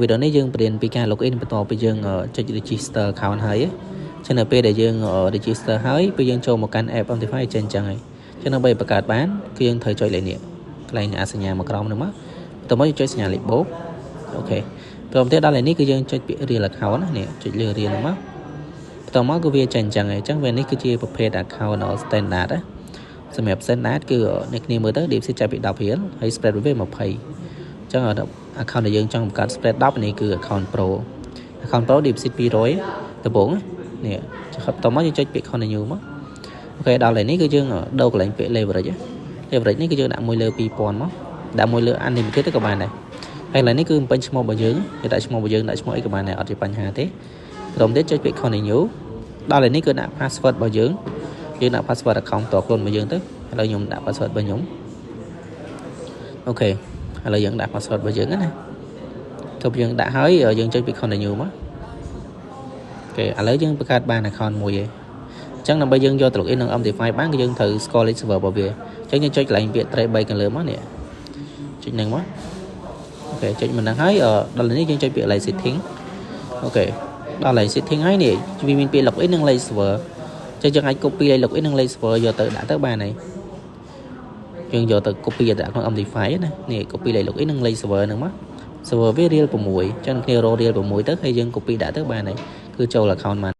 video này dươngประเด็นปีการ login បន្តពីយើងចុច register account ហើយចឹងនៅពេលដែលយើង register ហើយពេលយើងចូលមកកាន់ app Optify ចឹងហើយចឹងដើម្បីបង្កើតបានគឺយើងត្រូវចុចលេខនេះកន្លែងអាសញ្ញាមកក្រោមនោះមកបន្ទាប់មកយើងចុចសញ្ញាលេខបូកអូខេព្រមទាំងដល់លេខនេះគឺយើងចុចពាក្យ real account ណានេះចុចលើ real នោះមកបន្ទាប់មកគឺវាចេញចឹងហើយចឹងវានេះគឺជាប្រភេទ account standard ណាសម្រាប់ standard គឺអ្នកគ្នាមើលទៅ deposit ចាប់ពី10រៀលហើយ spread វា20ចឹង account ដែលយើងចង់បង្កើត spread 10នេះគឺ account pro deposit 200ដំបូងនេះបន្ទាប់មកយើងចុចពាក្យ continue មកអូខេដល់លេខនេះគឺយើងដូរកន្លែងពាក្យ leverage នេះគឺយើងដាក់មួយលើ 2000 មកដាក់មួយលើ unlimited ទៅក៏បានដែរហើយឡើយនេះគឺបញ្ចេញឈ្មោះរបស់យើងដាក់ឈ្មោះរបស់យើងដាក់ឈ្មោះអីក៏បានដែរអត់ជាបញ្ហាទេព្រមទៀតចុចពាក្យ continue ដល់លេខនេះគឺដាក់ password របស់យើងដាក់ password account តខ្លួនរបស់យើងទៅឥឡូវខ្ញុំដាក់ password របស់ខ្ញុំអូខេឥឡូវយើងដាក់ password របស់យើងណាទើបយើងដាក់ហើយយើងចុចពាក្យ continue មកអូខេឥឡូវយើងបង្កើតបាន account មួយឯងអញ្ចឹងដើម្បីយើងយកទៅ login នឹង Optify បានគឺយើងត្រូវស្គាល់លេខ server របស់វាអញ្ចឹងយើងចុចកន្លែងពាក្យ trace 3ខាងលើមកនេះចុចហ្នឹងមកអូខេចុចមិនហ្នឹងហើយដល់នេះយើងចុចពាក្យ lane setting អូខេដល់ lane setting ហើយនេះវាមានពាក្យ login និង lane server អញ្ចឹងយើងអាច copy លេខ login និង lane server យកទៅដាក់ទៅបានហើយយើងយកទៅ copy ទៅដាក់ក្នុង Optify ណានេះ copy លេខ login និង lane server ហ្នឹងមក server វា real 6អញ្ចឹងគ្នា real 6ទៅហើយយើង copy ដាក់ទៅបានហើយគឺចូល account បាន